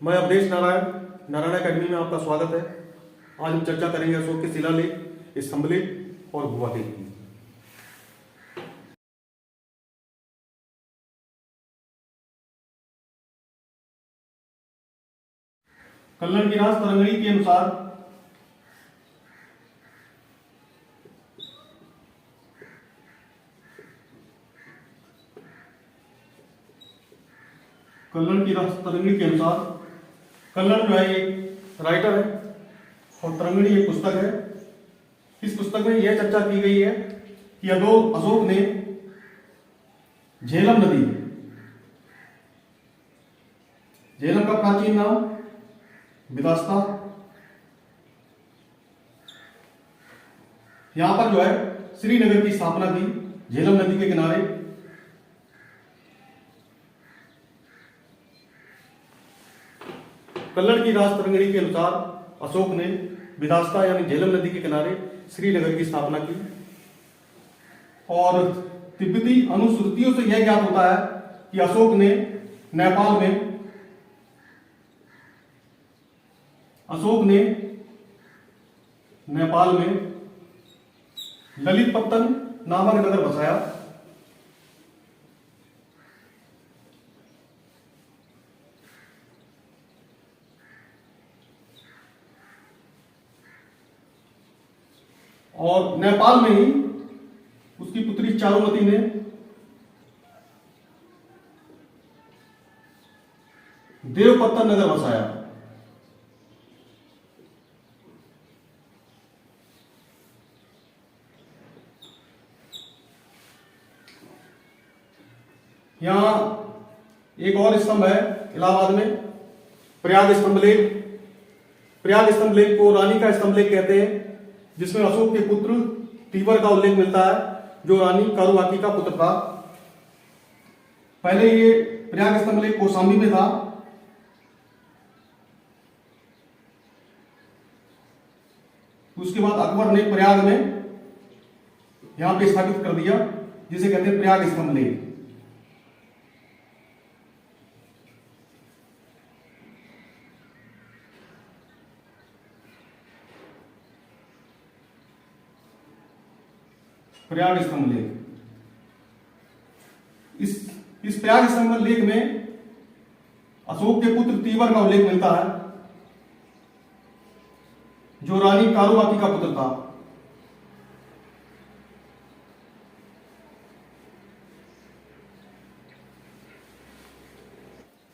मैं अवधेश नारायण अकेडमी में आपका स्वागत है। आज हम चर्चा करेंगे अशोक के शिलालेख, स्तंभलेख और भूवालेख की। कल्लण की रास तरंगणी के अनुसार कल्लण की रास तरंगणी के अनुसार कल्लण जो है एक राइटर है और तरंगणी एक पुस्तक है। इस पुस्तक में यह चर्चा की गई है कि अशोक ने झेलम नदी, झेलम का प्राचीन नाम विदास्ता, यहां पर जो है श्रीनगर की स्थापना की झेलम नदी के किनारे। कल्लण की रास तरंगणी के अनुसार अशोक ने विदास्ता यानी झेलम नदी के किनारे श्रीनगर की स्थापना की। और तिब्बती अनुश्रुतियों से यह ज्ञात होता है कि अशोक ने नेपाल में ललितपत्तन नामक नगर बसाया। और नेपाल में ही उसकी पुत्री चारुमती ने देवपत्तन नगर बसाया। यहां एक और स्तंभ है इलाहाबाद में, प्रयाग स्तंभलेख। प्रयाग स्तंभलेख को रानी का स्तंभलेख कहते हैं, जिसमें अशोक के पुत्र तीवर का उल्लेख मिलता है, जो रानी कारुबाकी का पुत्र था। पहले ये प्रयाग स्तंभलेख कौशाम्बी में था, उसके बाद अकबर ने प्रयाग में यहां पे स्थापित कर दिया, जिसे कहते हैं प्रयाग स्तंभलेख। प्रयाग स्तंभलेख, इस प्रयाग स्तंभलेख में अशोक के पुत्र तीवर का उल्लेख मिलता है, जो रानी कारुबाकी का पुत्र था।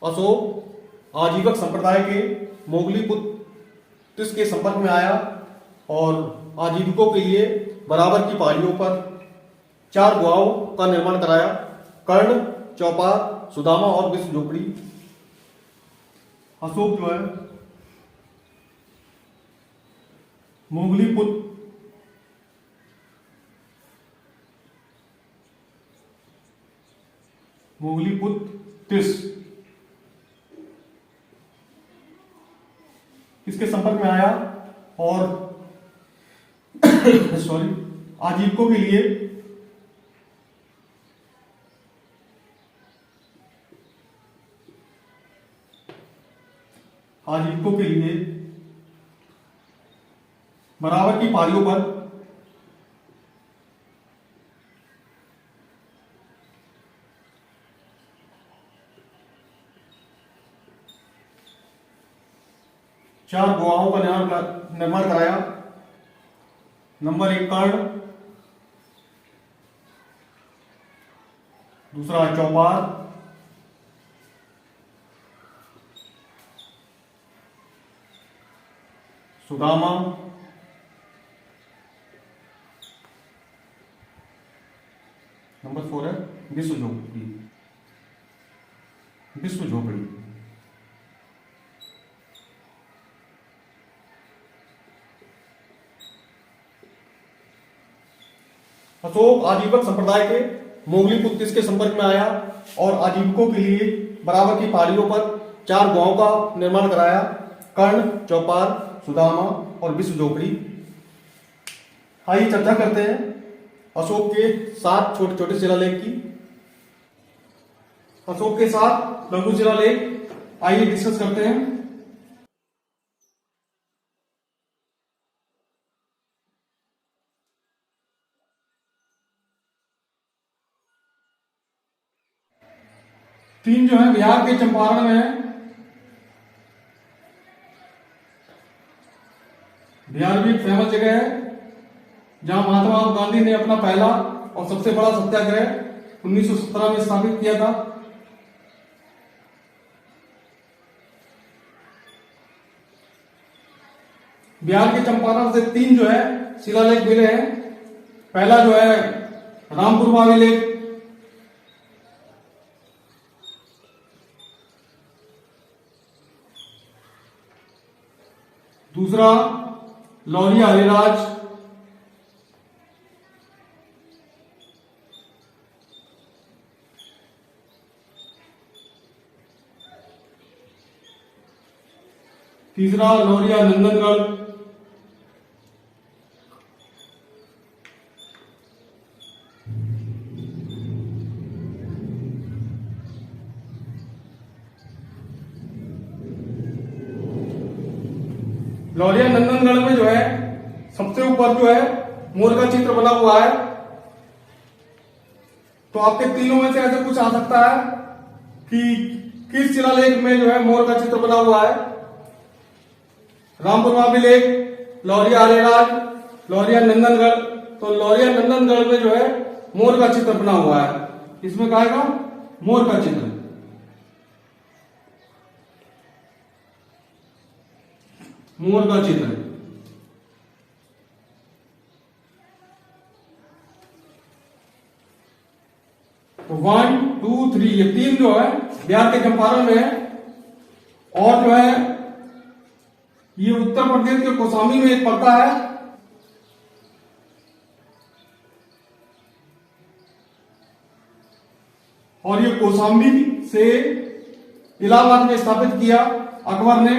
अशोक आजीवक संप्रदाय के मोगली पुत्र के संपर्क में आया और आजीविकों के लिए बराबर की पहाड़ियों पर 4 गुहाओं का निर्माण कराया: कर्ण, चौपार, सुदामा और विश्व झोपड़ी। अशोक जो है मोगली पुत्र तिस इसके संपर्क में आया और आजीविकों के लिए बराबर की पहाड़ियों पर चार गुहाओं का निर्माण कराया। नंबर 1 कर्ण, दूसरा चौपार, सुदामा, नंबर 4 है विश्व झोपड़ी। अशोक आजीवक संप्रदाय के मोगली पुत्र के संपर्क में आया और आजीविकों के लिए बराबर की पहाड़ियों पर 4 गांवों का निर्माण कराया: कर्ण, चौपार, सुदामा और विश्व झोपड़ी। आइए चर्चा करते हैं अशोक के 7 छोटे छोटे शिलालेख की। अशोक के 7 लघु शिलालेख आइए डिस्कस करते हैं। तीन जो है बिहार के चंपारण में है। बिहार भी एक फेमस जगह है जहां महात्मा गांधी ने अपना पहला और सबसे बड़ा सत्याग्रह 1917 में स्थापित किया था। बिहार के चंपारण से तीन जो है शिलालेख मिले हैं। पहला जो है रामपुर बावी लेख, दूसरा लौरिया हरिराज, तीसरा लौरिया नंदनगढ़, लौरिया नंदनगढ़ में जो है सबसे ऊपर जो है मोर का चित्र बना हुआ है। तो आपके तीनों में से ऐसे कुछ आ सकता है कि किस शिलालेख में जो है मोर का चित्र बना हुआ है। रामपुर बावी लेख, लौरिया हरिराज, लौरिया नंदनगढ़। तो लौरिया नंदनगढ़ में जो है मोर का चित्र बना हुआ है। इसमें कहेगा मोर का चित्र। मोर का चित्र तो 1, 2, 3 ये तीन जो है बिहार के चंपारण में है। और जो है ये उत्तर प्रदेश के कौशाम्बी में एक पड़ता है। और ये कौशाम्बी से इलाहाबाद में स्थापित किया अकबर ने,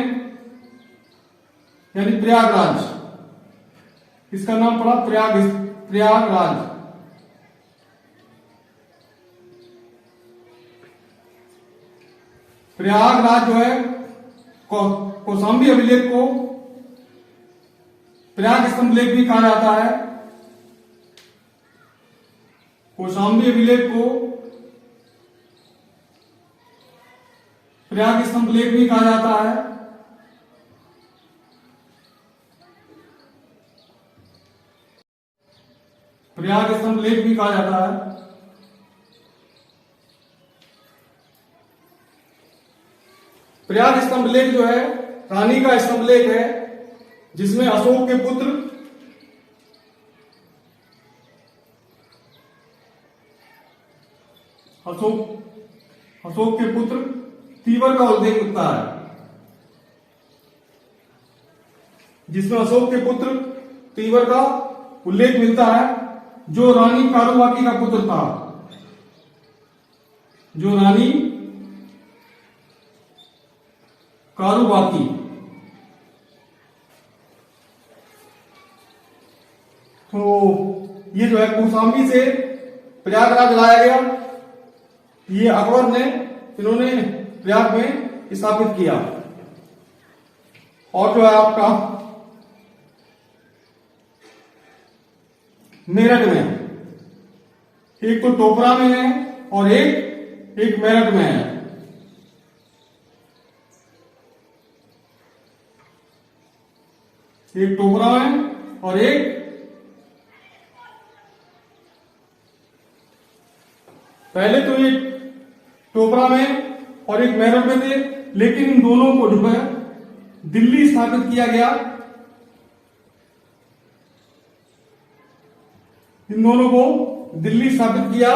यानी प्रयागराज। इसका नाम पड़ा प्रयागराज। प्रयागराज जो है कौशाम्बी अभिलेख को प्रयाग स्तंभ लेख भी कहा जाता है। कौशाम्बी अभिलेख को प्रयाग स्तंभ लेख भी कहा जाता है। प्रयाग स्तंभ लेख भी कहा जाता है। प्रयाग स्तंभ लेख जो है रानी का स्तंभ लेख है, जिसमें अशोक के पुत्र तीवर का उल्लेख मिलता है। जिसमें अशोक के पुत्र तीवर का उल्लेख मिलता है, जो रानी कारुबाकी का पुत्र था। जो रानी कारुबाकी। तो ये जो है कौशाम्बी से प्रयागराज लाया गया। ये अकबर ने इन्होंने प्रयाग में स्थापित किया। और जो है आपका मेरठ में, एक तो टोपरा में है और एक मेरठ में है। एक टोपरा में और एक पहले तो एक टोपरा में और एक मेरठ में थे, लेकिन इन दोनों को जो है दिल्ली स्थापित किया गया। इन दोनों को दिल्ली स्थापित किया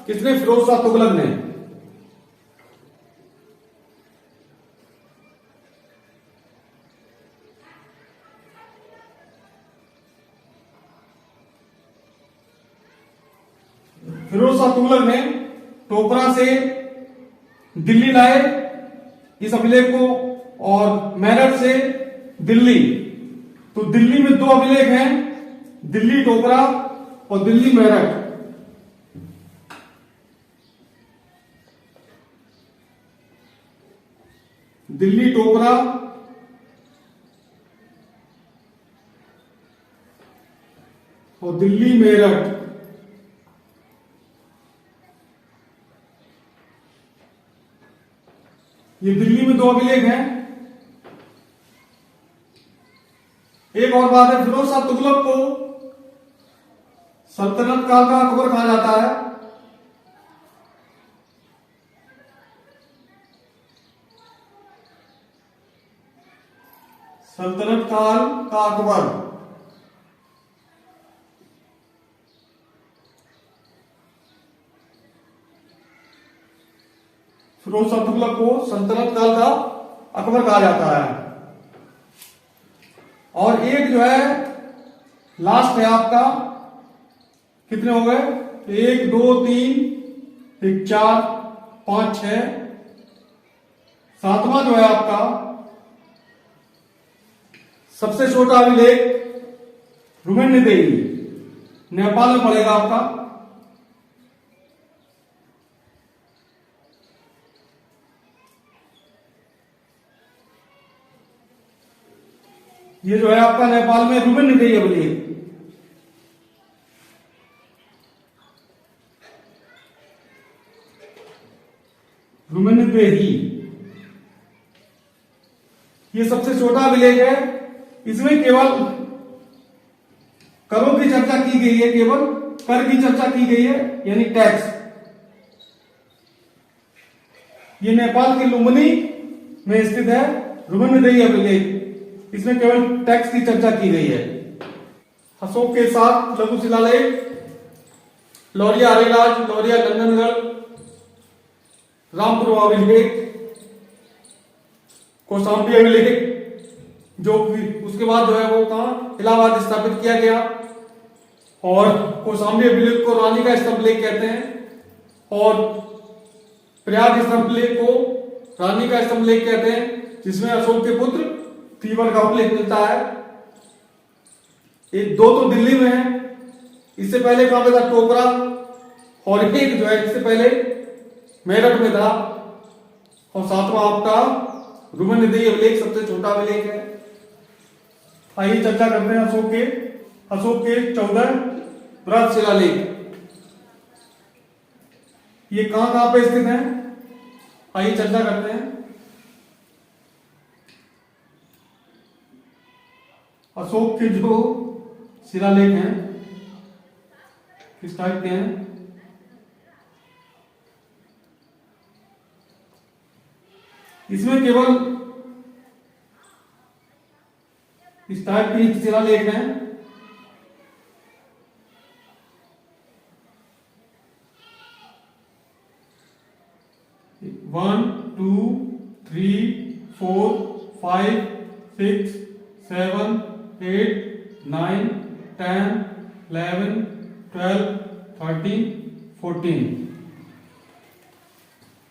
किसने? फिरोज शाह तुगलक ने। फिरोज शाह तुगलक ने टोपरा से दिल्ली लाए इस अभिलेख को, और मेरठ से दिल्ली। तो दिल्ली में दो अभिलेख हैं, दिल्ली टोपरा और दिल्ली मेरठ। दिल्ली टोकरा और दिल्ली मेरठ। ये दिल्ली में 2 अभिलेख हैं। एक और बात है, फिरोज शाह तुगलक को सल्तनत काल का अकबर कहा जाता है। सल्तनत काल का अकबर। फिरोज शाह तुगलक को सल्तनत काल का अकबर कहा जाता है। और एक जो है लास्ट है आपका, कितने हो गए? 1 2 3 फिर 4 5 6, 7वां जो है आपका सबसे छोटा अभिलेख रुमेन्यदेही, नेपाल में पड़ेगा आपका। ये जो है आपका नेपाल में रुमेन्यदेही अभिलेख। रुमेन्यदेही ये सबसे छोटा अभिलेख है। इसमें केवल करों की चर्चा की गई है, केवल कर की चर्चा की गई है, यानी टैक्स। ये नेपाल के लुम्बिनी में स्थित है रुमेन्यदेही अभिलेख। इसमें केवल टैक्स की चर्चा की गई है। अशोक के साथ लघु शिलालेख लौरिया हरिराज, लौरिया नंदनगढ़, रामपुर अभिलेख, कौशाम्बी अभिलेख, जो उसके बाद जो है वो कहां इलाहाबाद स्थापित किया गया। और कौशाम्बी अभिलेख को रानी का स्तंभलेख कहते हैं और प्रयाग स्तंभलेख को रानी का स्तंभलेख कहते हैं, जिसमें अशोक के पुत्र तीवर का अभिलेख मिलता है। एक 2 तो दिल्ली में है, इससे पहले कहां पे था? टोकरा। और एक जो है इससे पहले मेरठ में था। और 7वां आपका रुमेन्यदेही अभिलेख सबसे छोटा अभिलेख है। आइए चर्चा करते हैं अशोक के 14 बृहद शिलालेख। ये कहां पे स्थित है? आइए चर्चा करते हैं। अशोक के जो शिलालेख हैं किस टाइप के हैं? इसमें केवल इस टाइप की शिलालेख हैं। वन 2 3 4 5 6 7 8 9 10 11 12 13 14।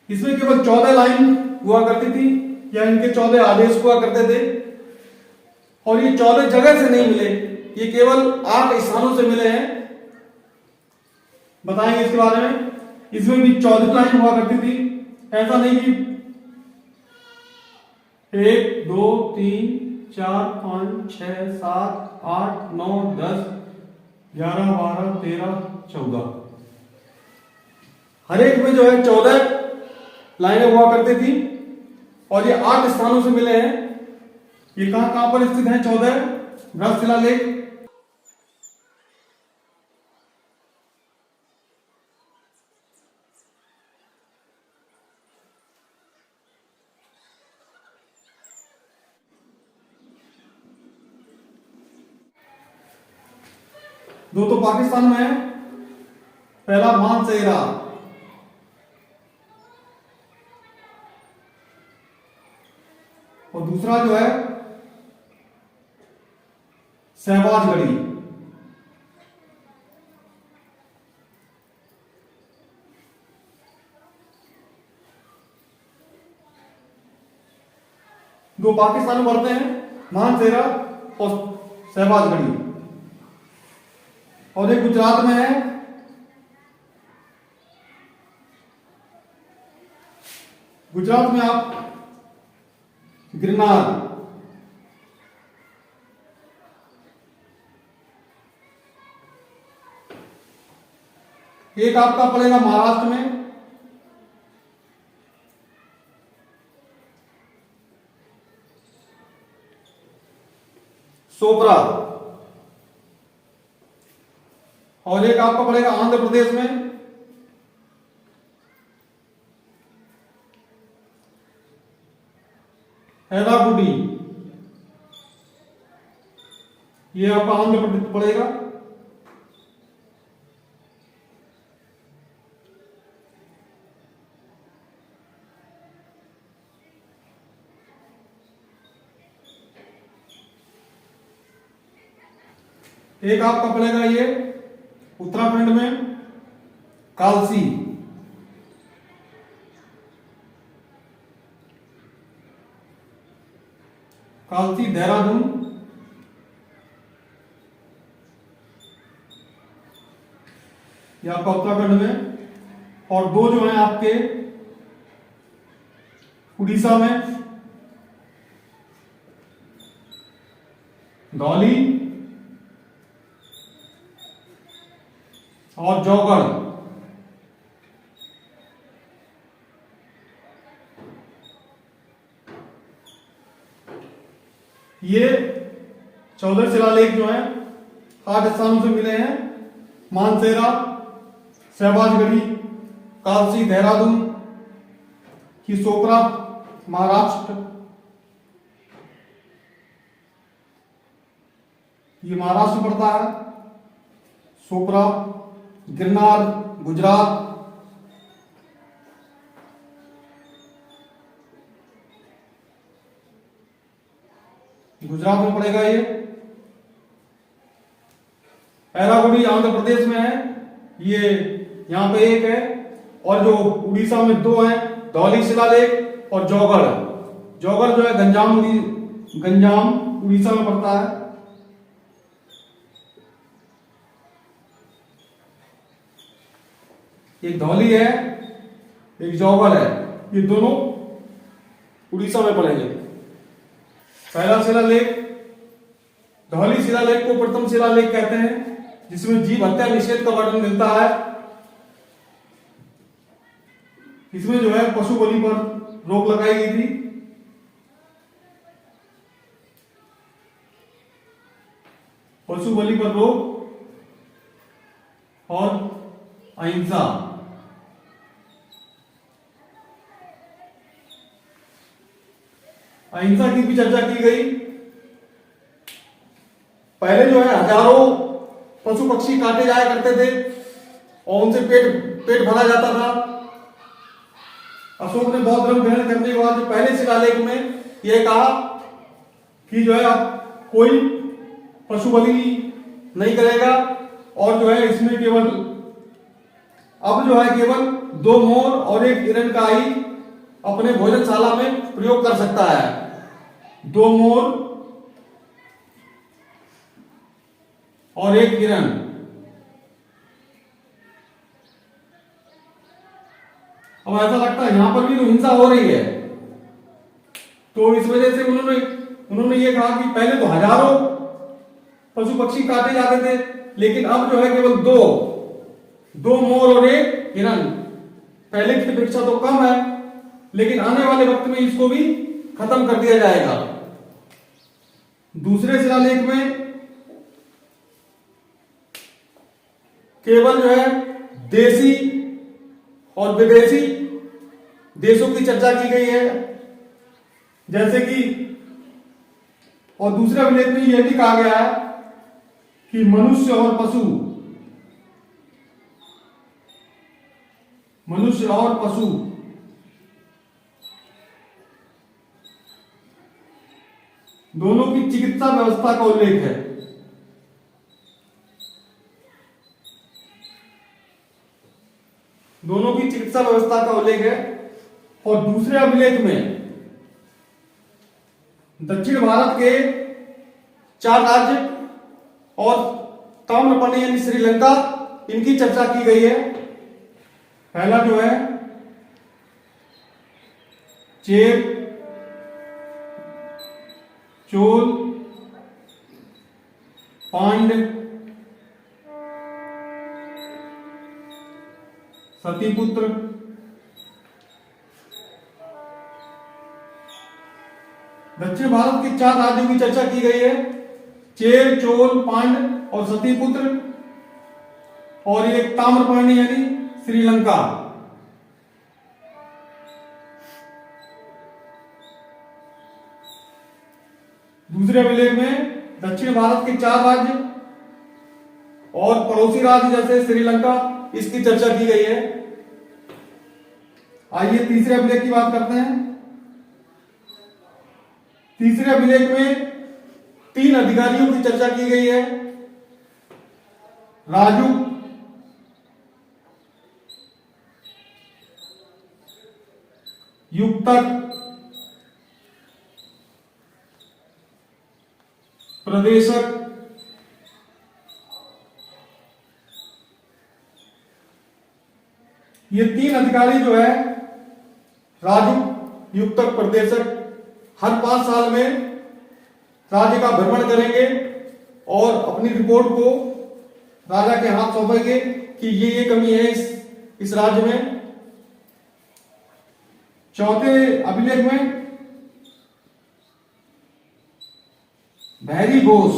इसमें केवल 14 लाइन हुआ करती थी, या इनके 14 आदेश हुआ करते थे। और ये 14 जगह से नहीं मिले, ये केवल 8 स्थानों से मिले हैं। बताएंगे इसके बारे में। इसमें भी 14 लाइन हुआ करती थी। ऐसा नहीं कि 1 2 3 4 5 6 7 8 9 10 11 12 13 14, हर एक में जो है 14 लाइनें हुआ करती थी। और ये 8 स्थानों से मिले हैं। ये कहां पर स्थित है? 14 बृहद शिलालेख। दो तो पाकिस्तान में है। पहला मानसेरा, और दूसरा जो है शहबाजगढ़ी। दो पाकिस्तान में पड़ते हैं, मानसेरा और शहबाजगढ़ी। और एक गुजरात में है। गुजरात में आप गिरनार। एक आपका पड़ेगा महाराष्ट्र में सोपरा, और एक आपका पड़ेगा आंध्र प्रदेश में हैराकुडी। ये आपका आंध्र प्रदेश पड़ेगा। एक आपका पड़ेगा ये उत्तराखंड में कालसी। कालसी देहरादून। ये आपका उत्तराखंड में, और दो जो है आपके उड़ीसा में धौली और जौगढ़। ये 14 शिलालेख जो है 8 स्थानों से मिले हैं। मानसेरा, शहबाजगढ़ी, कालसी देहरादून, की सोपरा महाराष्ट्र, ये महाराष्ट्र पड़ता है। सोपरा, गिरनार गुजरात, गुजरात में पड़ेगा ये। हैराकुडी आंध्र प्रदेश में है, ये यहां पे एक है, और जो उड़ीसा में दो है, धौली शिलालेख और जौगढ़। जौगढ़ जो है गंजाम उड़ीसा में पड़ता है। एक धौली है, एक जौगढ़ है, ये दोनों उड़ीसा में पड़ेंगे। पहला शिलालेख धौली शिलालेख को प्रथम शिलालेख कहते हैं, जिसमें जीव हत्या निषेध का वर्णन मिलता है। इसमें जो है पशु बलि पर रोक लगाई गई थी। पशु बलि पर रोक और अहिंसा। अहिंसा की भी चर्चा की गई। पहले जो है हजारों पशु पक्षी काटे जाया करते थे और उनसे पेट भरा जाता था। अशोक ने बौद्ध धर्म ग्रहण करने के बाद पहले शिलालेख में यह कहा कि जो है अब कोई पशु बलि नहीं करेगा, और जो है इसमें केवल अब जो है केवल 2 मोर और 1 हिरण का ही अपने भोजनशाला में प्रयोग कर सकता है। 2 मोर और 1 हिरण। अब ऐसा लगता है यहां पर भी तो हिंसा हो रही है, तो इस वजह से उन्होंने ये कहा कि पहले तो हजारों पशु पक्षी काटे जाते थे, लेकिन अब जो है केवल 2 मोर और 1 हिरण। पहले की अपेक्षा तो कम है, लेकिन आने वाले वक्त में इसको भी खत्म कर दिया जाएगा। दूसरे शिलालेख में केवल जो है देसी और विदेशी देशों की चर्चा की गई है, जैसे कि, और दूसरे अभिलेख में यह भी कहा गया है कि मनुष्य और पशु दोनों की चिकित्सा व्यवस्था का उल्लेख है। दोनों की चिकित्सा व्यवस्था का उल्लेख है। और दूसरे अभिलेख में दक्षिण भारत के 4 राज्य और ताम्रपर्णी यानी श्रीलंका, इनकी चर्चा की गई है। पहला जो है चेर, चोल, पांड्य, सतीपुत्र, दक्षिण भारत के 4 राज्यों की चर्चा की गई है, चेर, चोल, पांड्य और सतीपुत्र, और ये ताम्रपर्णी यानी श्रीलंका। दूसरे अभिलेख में दक्षिण भारत के 4 राज्य और पड़ोसी राज्य जैसे श्रीलंका, इसकी चर्चा की गई है। आइए तीसरे अभिलेख की बात करते हैं। तीसरे अभिलेख में 3 अधिकारियों की चर्चा की गई है, राजू, युक्तक, प्रदेशक, ये 3 अधिकारी जो है, राजू, युक्तक, प्रदेशक, हर 5 साल में राज्य का भ्रमण करेंगे और अपनी रिपोर्ट को राजा के हाथ सौंपेंगे कि ये कमी है इस राज्य में। चौथे अभिलेख में भैरी घोष,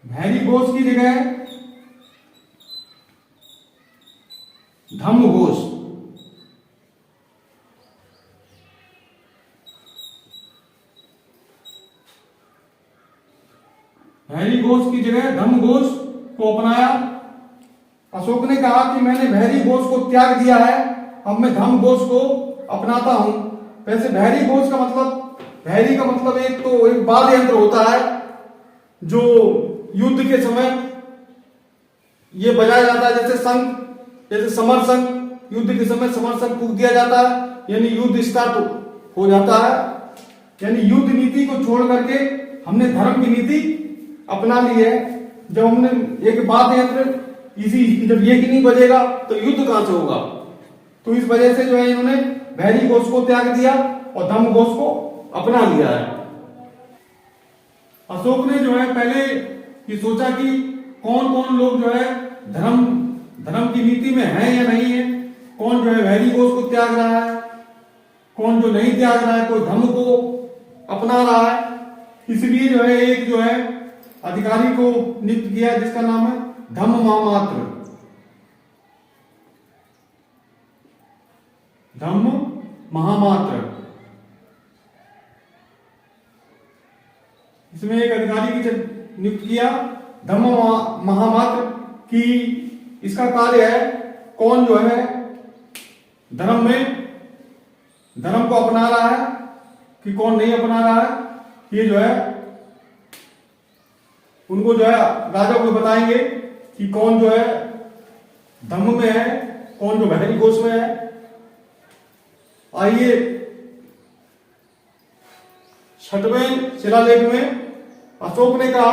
भैरी घोष की जगह धम्म घोष, भैरी घोष की जगह धम्म घोष को अपनाया। अशोक ने कहा कि मैंने भैरी घोष को त्याग दिया है, अब मैं धम्म घोष को अपनाता हूं। वैसे भैरी घोष का मतलब, भैरी का मतलब एक वाद्य यंत्र होता है जो युद्ध के समय ये बजाया जाता है, जैसे शंख, जैसे समर शंख, युद्ध के समय समर शंख फूंक दिया जाता है, यानी युद्ध स्टार्ट हो जाता है। यानी युद्ध नीति को छोड़ करके हमने धर्म की नीति अपना ली है। जब हमने एक वाद्य यंत्र जब ये ही नहीं बजेगा तो युद्ध कहां से होगा, तो इस वजह से जो है इन्होंने भैरी घोष को त्याग दिया और धम्म घोष को अपना लिया है। अशोक ने जो है पहले ये सोचा कि कौन कौन लोग जो है धर्म की नीति में है या नहीं है, कौन जो है भैरी घोष को त्याग रहा है, कौन जो नहीं त्याग रहा है, कोई धम्म को अपना रहा है। इसलिए जो है एक जो है अधिकारी को नियुक्त किया जिसका नाम है धम्म महामात्र। धम्म महामात्र, इसमें एक अधिकारी की नियुक्त किया धम्म महामात्र की। इसका कार्य है कौन जो है धर्म को अपना रहा है कि कौन नहीं अपना रहा है, ये जो है उनको जो है राजा को बताएंगे कि कौन जो है धम्म में है, कौन जो भैरी घोष में है। आइए 6वें शिलालेख में अशोक ने कहा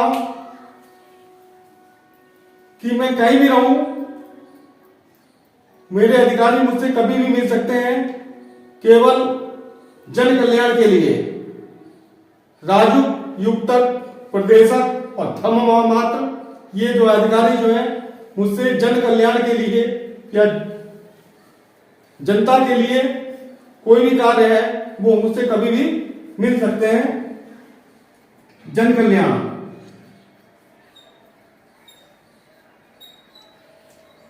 कि मैं कहीं भी रहूं, मेरे अधिकारी मुझसे कभी भी मिल सकते हैं, केवल जन कल्याण के लिए। राजू, युक्तक, प्रदेशक और धम्म महामात्र, ये जो अधिकारी जो है मुझसे जन कल्याण के लिए या जनता के लिए कोई भी कार्य है वो मुझसे कभी भी मिल सकते हैं। जन कल्याण,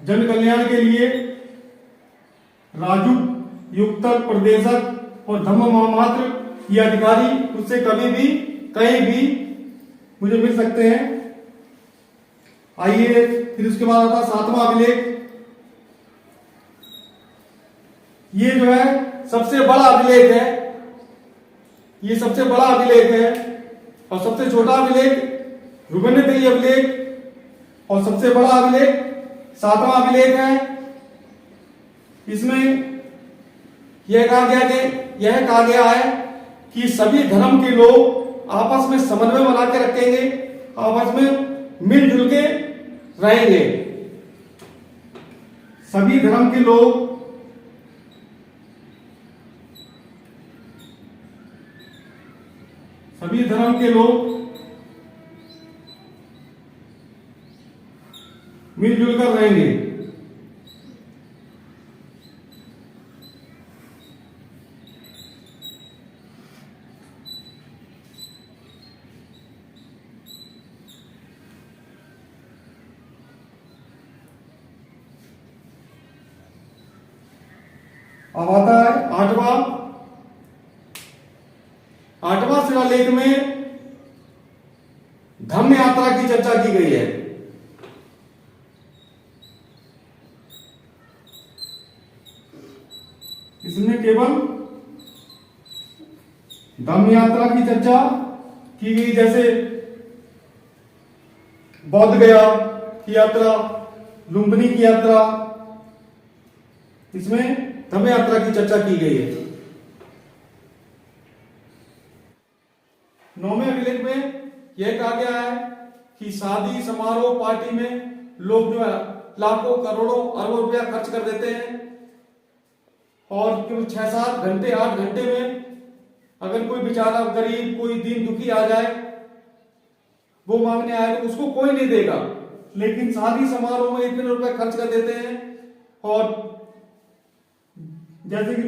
जन कल्याण के लिए राजू, युक्तक, प्रदेशक और धम्म महामात्र ये अधिकारी मुझसे कभी भी कहीं भी मुझे मिल सकते हैं। आइए फिर उसके बाद आता 7वां अभिलेख। ये जो है सबसे बड़ा अभिलेख है, ये सबसे बड़ा अभिलेख है, और सबसे छोटा अभिलेख रुगन्यतरी अभिलेख, और सबसे बड़ा अभिलेख 7वां अभिलेख है। इसमें यह कहा गया है कि सभी धर्म के लोग आपस में समन्वय बना के रखेंगे, आपस में मिलजुल के रहेंगे। सभी धर्म के लोग सभी धर्म के लोग मिलजुल कर रहेंगे। अब आता है आठवां शिलालेख में धम्म यात्रा की चर्चा की गई है। इसमें केवल धम्म यात्रा की चर्चा की गई, जैसे बौद्ध गया की यात्रा, लुम्बिनी की यात्रा, इसमें धम्म यात्रा की चर्चा की गई है। 9वें अभिलेख में यह कहा गया है कि शादी समारोह पार्टी में लोग जो है लाखों करोड़ों अरबों रुपया खर्च कर देते हैं और केवल 6-7 घंटे 8 घंटे में अगर कोई बेचारा गरीब कोई दीन दुखी आ जाए, वो मांगने आए तो उसको कोई नहीं देगा, लेकिन शादी समारोह में इतने रुपए खर्च कर देते हैं। और जैसे कि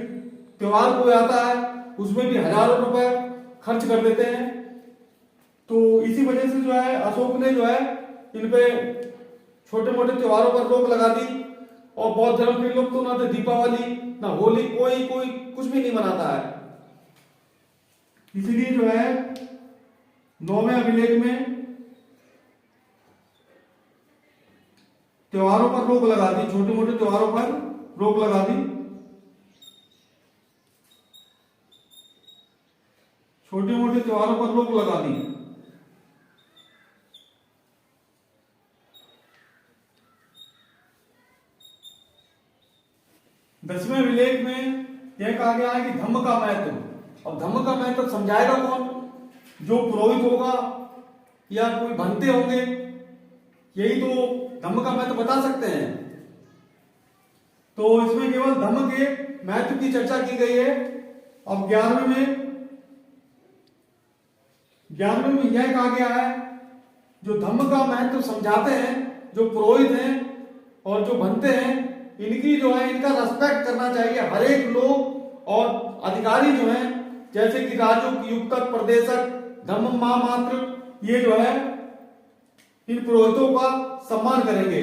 त्योहार कोई आता है उसमें भी हजारों रुपए खर्च कर देते हैं। तो इसी वजह से जो है अशोक ने जो है इन पे छोटे मोटे त्योहारों पर रोक लगा दी और बौद्ध धर्म के लोग तो ना तो दीपावली ना होली कोई कुछ भी नहीं मनाता है। इसलिए जो है 9वें अभिलेख में त्योहारों पर रोक लगा दी, छोटे मोटे त्योहारों पर रोक लगा दी, छोटे मोटे त्योहारों पर रोक लगा दी। दसवें अभिलेख में यह कहा गया है कि धम्म का महत्व। अब धम्म का महत्व समझाएगा कौन? जो पुरोहित होगा या कोई भंते होंगे, यही तो धम्म का महत्व बता सकते हैं। तो इसमें केवल धम्म के महत्व की चर्चा की गई है। अब 11वें में यह कहा गया है जो धम्म का महत्व समझाते हैं, जो पुरोहित हैं और जो भंते हैं, इनकी जो है इनका रेस्पेक्ट करना चाहिए हर एक लोग। और अधिकारी जो हैं जैसे कि राजूक, युक्तक, प्रदेशक, धम्म महामात्र, ये जो है इन पुरोहितों का सम्मान करेंगे।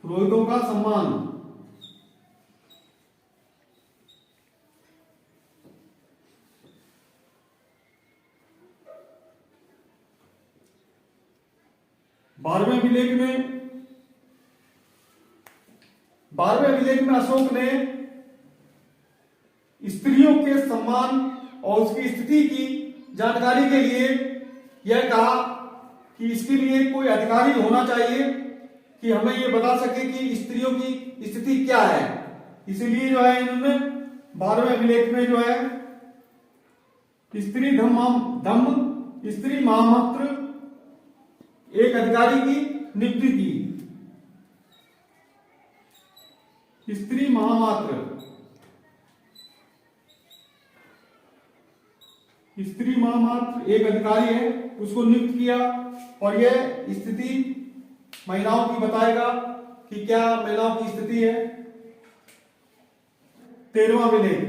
पुरोहितों का सम्मान। बारहवें अभिलेख में अशोक ने स्त्रियों के सम्मान और उसकी स्थिति की जानकारी के लिए यह कहा कि इसके लिए कोई अधिकारी होना चाहिए कि हमें यह बता सके कि स्त्रियों की स्थिति क्या है। इसीलिए जो है इन्होंने 12वें अभिलेख में जो है स्त्री महामात्र एक अधिकारी की नियुक्ति की। स्त्री महामात्र एक अधिकारी है, उसको नियुक्त किया और यह स्थिति महिलाओं की बताएगा कि क्या महिलाओं की स्थिति है। 13वां अभिलेख।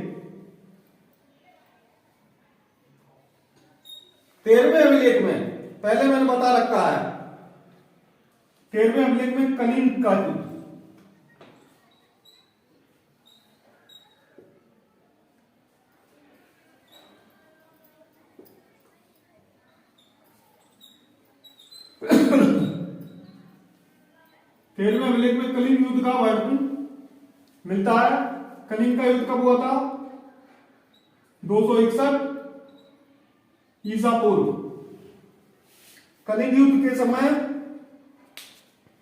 13वें अभिलेख में पहले मैंने बता रखा है, 13वें अभिलेख में कलिंग का युद्ध। तेरहवें अभिलेख में कलिंग युद्ध का वर्णन मिलता है। कलिंग का युद्ध कब हुआ था? 261 ईसा पूर्व। कलिंग युद्ध के समय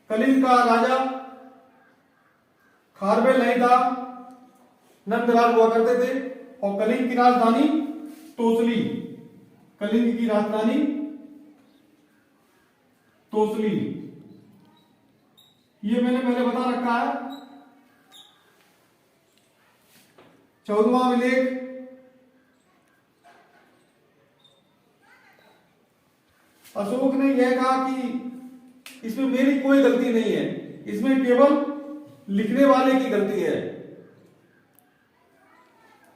कलिंग का राजा खारवेल नहीं था, नंदराज हुआ करते थे और कलिंग की राजधानी तोसली। कलिंग की राजधानी तोसली। ये मैंने पहले बता रखा है। 14वां अभिलेख, अशोक ने यह कहा कि इसमें मेरी कोई गलती नहीं है, इसमें केवल लिखने वाले की गलती है,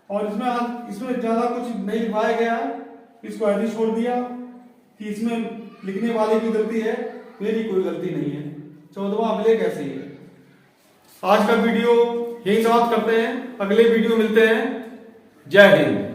और इसमें ज्यादा कुछ नहीं लिखवाया गया है। इसको ऐसे ही छोड़ दिया कि इसमें लिखने वाले की गलती है, मेरी कोई गलती नहीं है। 14वां अभिलेख ऐसे ही है। आज का वीडियो यही समाप्त करते हैं, अगले वीडियो मिलते हैं। जय हिंद।